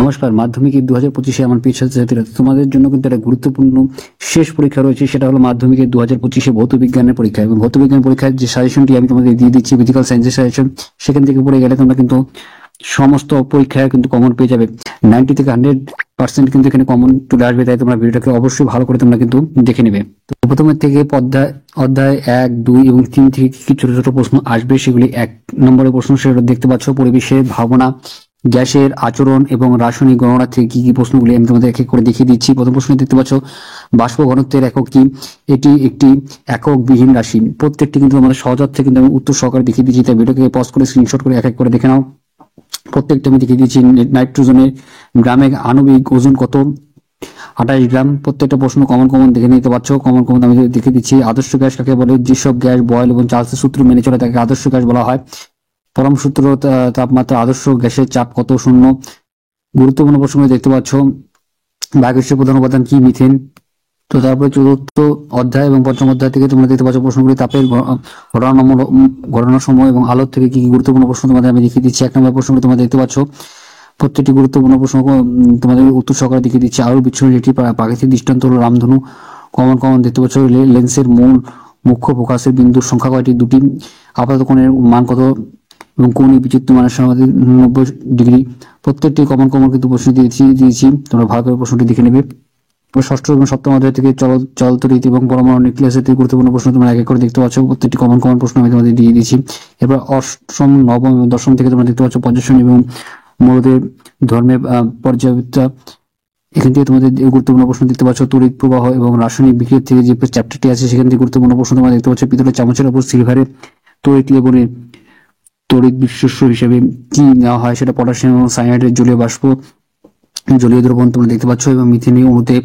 নমস্কার। মাধ্যমিকের 2025-এ আমার প্রিয় ছাত্রছাত্রীরা, তোমাদের জন্য কিন্তু একটা গুরুত্বপূর্ণ শেষ পরীক্ষা রয়েছে। সেটা হলো মাধ্যমিকের 2025-এ ভৌত বিজ্ঞানের পরীক্ষা। এবং ভৌত বিজ্ঞান পরীক্ষার যে সাজেশনটি আমি তোমাদের দিয়ে দিচ্ছি, ফিজিক্যাল সায়েন্সের সাজেশন, সেখান থেকে পড়ে গেলে তোমরা কিন্তু সমস্ত পরীক্ষায় কিন্তু কমন পেয়ে যাবে। 90 থেকে 100% কিন্তু এখানে কমন চলে আসবে। তাই তোমরা ভিডিওটাকে অবশ্যই ভালো করে তোমরা কিন্তু দেখে নেবে। তো প্রথমের থেকে অধ্যায় 1, 2 এবং 3 থেকে কি ছোট ছোট প্রশ্ন আসবে, সেগুলি 1 নম্বরের প্রশ্ন সেটা দেখতে পাচ্ছ। পরিবেশের ভাবনা, গ্যাসের আচরণ এবং রাসায়নিক গণনা থেকে কি কি প্রশ্নগুলি আমি তোমাদের এক এক করে দেখিয়ে দিচ্ছি। প্রথম প্রশ্ন দেখতে পাচ্ছ, বাষ্প ঘনত্বের একক কি? এটি একটি একক বিহীন রাশি। প্রত্যেকটি কিন্তু আমাদের সহজাত কিন্তু আমি উত্তর সহকারে দেখিয়ে দিচ্ছি। তাই ভিডিওকে পজ করে স্ক্রিনশট করে এক এক করে দেখে নাও। প্রত্যেকটা আমি দেখিয়ে দিচ্ছি। নাইট্রোজেনের গ্রামে আণবিক ওজন কত? 28 গ্রাম। প্রত্যেকটা প্রশ্ন কমন দেখে নিতে পারছো। কমন আমি দেখে দিচ্ছি। আদর্শ গ্যাস কাকে বলে? যেসব গ্যাস বয়েল এবং চার্লসের সূত্র মেনে চলে তাকে আদর্শ গ্যাস বলা হয়। পরম সূত্র তাপমাত্রা আদর্শ গ্যাসের চাপ কত? 0। গুরুত্বপূর্ণ প্রশ্ন দেখতে পাচ্ছ, বায়ুগ্যাসের প্রধান উপাদান কি? মিথেন। তো তারপরে চতুর্থ অধ্যায় এবং পঞ্চম অধ্যায় থেকে তোমরা দেখতে পাচ্ছ প্রশ্নগুলি তাপের ঘটনার সময় এবং আলোর থেকে কি কি গুরুত্বপূর্ণ প্রশ্ন তোমাদের আমি দেখিয়ে দিচ্ছি। 1 নম্বর প্রশ্নগুলি তোমরা দেখতে পাচ্ছ। প্রত্যেকটি গুরুত্বপূর্ণ প্রশ্ন তোমাদের উত্তর সহকারে দেখিয়ে দিচ্ছি। আলোর বিচ্ছুরণের একটি প্রাকৃতিক দৃষ্টান্ত হলো রামধনু। কমন দেখতে পাচ্ছ। লেন্সের মুখ্য ফোকাসের বিন্দুর সংখ্যা কয়টি? 2টি। আপাতত কোণের মান কত এবং কোণ বিচিত্র মানের সমাধি 90 ডিগ্রি। প্রত্যেকটি কমন কিন্তু প্রশ্ন দিয়েছি। তোমরা ভালো করে প্রশ্নটি দেখে নেবে। ষষ্ঠ এবং সপ্তম অধ্যায় থেকে চলতরিত এবং পরমাণু নিউক্লিয়াসের থেকে গুরুত্বপূর্ণ প্রশ্ন তোমরা এক এক করে দেখতে পাচ্ছ। প্রত্যেকটি কমন প্রশ্ন আমি তোমাদের দিয়ে দিয়েছি। এরপর অষ্টম, নবম এবং দশম থেকে তোমরা দেখতে পাচ্ছ পর্যবেক্ষণ এবং মৌলদের ধর্মের পর্যায়বৃত্তা। এখান থেকে তোমাদের গুরুত্বপূর্ণ প্রশ্ন দেখতে পাচ্ছ। তড়িৎ প্রবাহ এবং রাসায়নিক বিক্রিয়া থেকে যে চ্যাপ্টারটি আছে সেখান থেকে গুরুত্বপূর্ণ প্রশ্ন তোমরা দেখতে পাচ্ছ। পিতলের চামচের উপর সিলভারের তড়িৎ লেবনের তড়িৎ বিশ্বস্য হিসেবে কি নেওয়া হয়? সেটা পটাশিয়াম এবং সায়ানাইডের জলীয় বাষ্প, জলীয় দ্রবণ তোমরা দেখতে পাচ্ছ। এবং মিথেনীয় অণুতে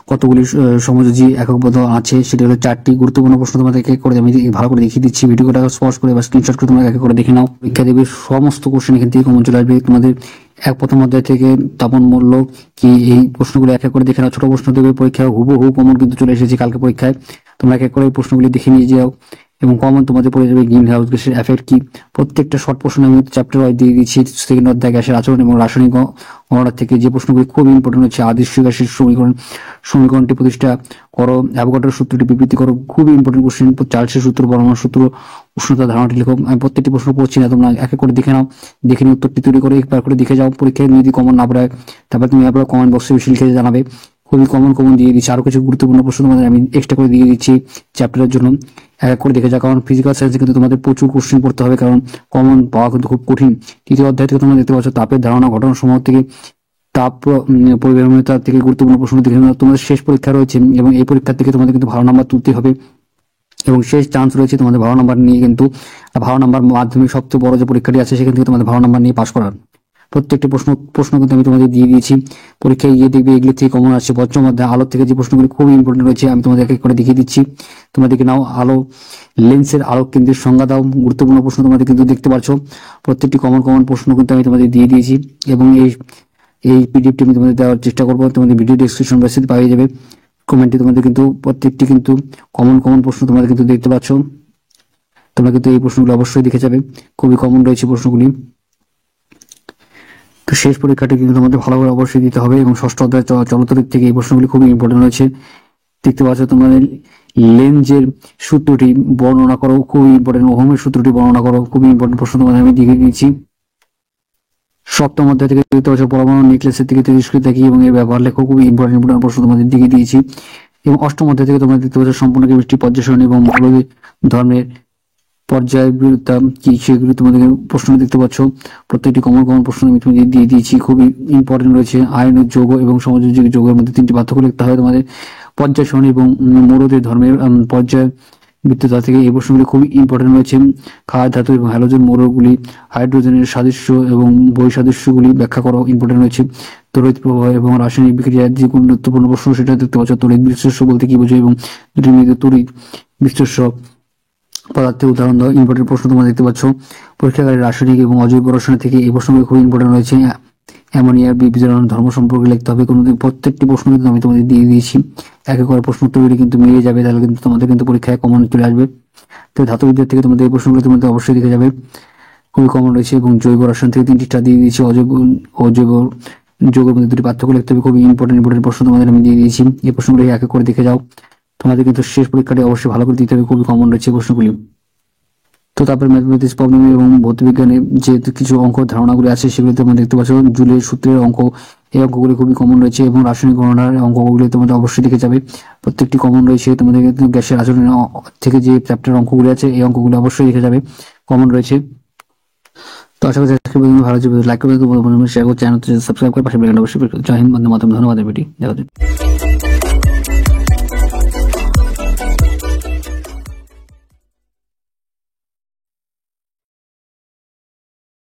কতগুলি সমযোজী এককবদ্ধ আছে? সেটা হলো 4টি। গুরুত্বপূর্ণ প্রশ্ন তোমাদেরকে করে আমি ভালো করে দেখিয়ে দিচ্ছি। ভিডিওটা স্পষ্ট করে বা স্ক্রিনশট করে তোমরা এক এক করে দেখে নাও। পরীক্ষা দেবে সমস্ত কোশ্চেন এখান থেকে কমন চলে আসবে। তোমাদের প্রথম অধ্যায় থেকে তাপন মূল্য কি, এই প্রশ্নগুলো এক এক করে দেখে নাও। ছোট প্রশ্ন দেবে পরীক্ষা, হুবহু কমন কিন্তু চলে এসেছে কালকে পরীক্ষায়। তোমরা এক এক করে প্রশ্নগুলি দেখে নিয়ে যাও এবং কমন তোমাদের পড়ে যাবে। গ্রিন হাউস গ্যাসের এফেক্ট কি? প্রত্যেকটা শর্ট প্রশ্ন আমি চ্যাপ্টার ওয়াইজ দিয়ে দিচ্ছি। সেকেন্ড অধ্যায় গ্যাসের আচরণ এবং রাসায়নিক গণনা থেকে যে প্রশ্নগুলি খুব ইম্পর্টেন্ট হচ্ছে, আদর্শ গ্যাসের সমীকরণটি প্রতিষ্ঠা করো, অ্যাভোগাড্রোর সূত্রটি বিবৃতি করো। খুবই ইম্পর্টেন্ট কোশ্চেন। চার্লসের সূত্র, পরমাণু সূত্র, উষ্ণতা ধারণাটি লিখো। আমি প্রত্যেকটি প্রশ্ন পড়ছি না, তোমরা এক এক করে দেখে নাও। দেখে নিয়ে উত্তরটি তৈরি করে একবার করে দেখে যাও। পরীক্ষায় যদি কমন না পড়ে তারপর তুমি আবার কমেন্ট বক্সে বেশি লিখে জানাবে। খুবই কমন দিয়ে দিচ্ছি। আরো কিছু গুরুত্বপূর্ণ প্রশ্ন তোমাদের আমি এক্সট্রা করে দিয়ে দিচ্ছি চ্যাপ্টারের জন্য। এক করে দেখে যাও, কারণ ফিজিক্যাল সায়েন্সে কিন্তু তোমাদের প্রচুর কোশ্চেন পড়তে হবে, কারণ কমন পাওয়া কিন্তু খুব কঠিন। তৃতীয় অধ্যায় থেকে তোমরা দেখতে পাচ্ছ তাপের ধারণা, ঘটনা সমূহ থেকে তাপ পরিবাহিতা থেকে গুরুত্বপূর্ণ প্রশ্ন দেখে তোমাদের শেষ পরীক্ষা রয়েছে এবং এই পরীক্ষা থেকে তোমাদের কিন্তু ভালো নাম্বার তুলতে হবে এবং শেষ চান্স রয়েছে তোমাদের ভালো নাম্বার নিয়ে কিন্তু ভালো নাম্বার মাধ্যমিক সবচেয়ে বড় যে পরীক্ষাটি আছে সেখান থেকে তোমাদের ভালো নাম্বার নিয়ে পাস করার। প্রত্যেকটি প্রশ্ন কিন্তু আমি তোমাদের দিয়ে দিয়েছি। পরীক্ষায় গিয়ে দেখবে এগুলি থেকে কমন আসছে। পঞ্চম অধ্যায় আলোর থেকে যে প্রশ্নগুলি খুবই ইম্পর্টেন্ট রয়েছে আমি তোমাদের এক এক করে দেখিয়ে দিচ্ছি। তোমরা দেখে নাও। আলো, লেন্সের আলোক কেন্দ্রের সংজ্ঞা দাও। গুরুত্বপূর্ণ প্রশ্ন তোমাদের কিন্তু দেখতে পাচ্ছ। প্রত্যেকটি কমন প্রশ্ন কিন্তু আমি তোমাদের দিয়ে দিয়েছি এবং এই পিডিএফটি আমি তোমাদের দেওয়ার চেষ্টা করবো। তোমাদের ভিডিও ডেসক্রিপশন বক্সে পাওয়া যাবে। কমেন্টে তোমাদের কিন্তু প্রত্যেকটি কিন্তু কমন প্রশ্ন তোমাদের কিন্তু দেখতে পাচ্ছ। তোমরা কিন্তু এই প্রশ্নগুলো অবশ্যই দেখে যাবে। খুবই কমন রয়েছে প্রশ্নগুলি। তো শেষ পরীক্ষাটি কিন্তু তোমাদের ভালো করে অবশ্যই দিতে হবে এবং ষষ্ঠ অধ্যায় চলতরিত থেকে এই প্রশ্নগুলি খুবই ইম্পর্টেন্ট রয়েছে। দেখতে পাচ্ছ তোমাদের লেন্সের সূত্রটি বর্ণনা করো, খুবই ইম্পর্টেন্ট। ওহমের সূত্রটি বর্ণনা করো, খুবই ইম্পর্টেন্ট প্রশ্ন তোমাদের আমি দিয়ে দিয়েছি। সপ্তম অধ্যায় থেকে দেখতে পাচ্ছ পরমাণু নিউক্লিয়াসের থেকে তেজস্ক্রিয়তা কি এবং এর ব্যবহার লেখো, খুবই ইম্পর্টেন্ট প্রশ্ন তোমাদের দিকে দিয়েছি। এবং অষ্টম অধ্যায় থেকে তোমরা দেখতে পাচ্ছ সম্পূর্ণ কেমিস্ট্রি, পর্যায় এবং মৌলিক ধর্মের পর্যায়বৃত্তা কি, সেগুলি তোমাদের প্রশ্ন দেখতে পাচ্ছ। প্রত্যেকটি কমন প্রশ্ন আমি তোমাদের দিয়ে দিয়েছি, খুবই ইম্পর্টেন্ট রয়েছে। আয়নিক যৌগ এবং সমযোজী যৌগের মধ্যে 3টি পার্থক্য লিখতে হয় তোমাদের। পর্যায় সারণী এবং মৌলদের ধর্মের পর্যায়বৃত্ততা থেকে এই প্রশ্নগুলি খুবই ইম্পর্টেন্ট রয়েছে। ক্ষার ধাতু এবং হ্যালোজেন মৌলগুলি হাইড্রোজেনের সাদৃশ্য এবং বৈসাদৃশ্যগুলি ব্যাখ্যা করা ইম্পর্টেন্ট রয়েছে। তড়িৎ প্রবাহ এবং রাসায়নিক বিক্রিয়ার যে গুরুত্বপূর্ণ প্রশ্ন সেটা দেখতে পাচ্ছ। তড়িৎ বিশ্লেষ্য বলতে কি বোঝো এবং দুটি মৃত তড়িৎ বিশ্লেষ্য পদার্থের উদাহরণ দাও। ইম্পর্টেন্ট প্রশ্ন তোমরা দেখতে পাচ্ছ। পরীক্ষাগারে রাসায়নিক এবং অজৈব রসায়ন থেকে এই প্রশ্নগুলি খুব ইম্পর্টেন্ট রয়েছে। অ্যামোনিয়ার বিজারণ ধর্ম সম্পর্কে লিখতে হবে। প্রত্যেকটি প্রশ্ন কিন্তু আমি তোমাদের দিয়ে দিয়েছি। এক এক করে প্রশ্ন উত্তরগুলি কিন্তু মিলে যাবে, তাহলে কিন্তু তোমাদের কিন্তু পরীক্ষায় কমন চলে আসবে। তো ধাতুবিদ্যা থেকে তোমাদের এই প্রশ্নগুলি তোমাদের অবশ্যই দেখে যাবে, খুবই কমন রয়েছে। এবং জৈব রসায়ন থেকে 3টি দিয়ে দিয়েছি। অজৈব যোগের মধ্যে দুটি পার্থক্য লিখতে হবে। খুবই ইম্পর্টেন্ট প্রশ্ন তোমাদের আমি দিয়ে দিয়েছি। এই প্রশ্নগুলো এক এক করে দেখে যাও। তোমাদের কিন্তু শেষ পরীক্ষাটি অবশ্যই ভালো করে দিতে হবে, খুবই কমন রয়েছে এই প্রশ্নগুলি। তো তারপরে ম্যাথমেটিক্স প্রবলেম এবং ভৌতবিজ্ঞানে যে কিছু অঙ্ক ধারণাগুলি আছে সেগুলি তোমরা দেখতে পাচ্ছ। জুলের সূত্রের অঙ্ক, এই অঙ্কগুলি খুবই কমন রয়েছে এবং রাসায়নিক গণনার অঙ্কগুলি তোমাদের অবশ্যই দেখে যাবে, প্রত্যেকটি কমন রয়েছে। তোমাদের কিন্তু গ্যাসের আচরণ থেকে যে চ্যাপ্টার অঙ্কগুলি আছে এই অঙ্কগুলি অবশ্যই দেখে যাবে, কমন রয়েছে। তো আশা করি আজকে ভালো লাগবে, লাইক করবে, শেয়ার করবে, চ্যানেল সাবস্ক্রাইব করে পাশে বেল আইকনটা অবশ্যই প্রেস করবে। জয় হিন্দ, বন্দে মাতরম, ধন্যবাদ। ভিডিও দেখা যাচ্ছে।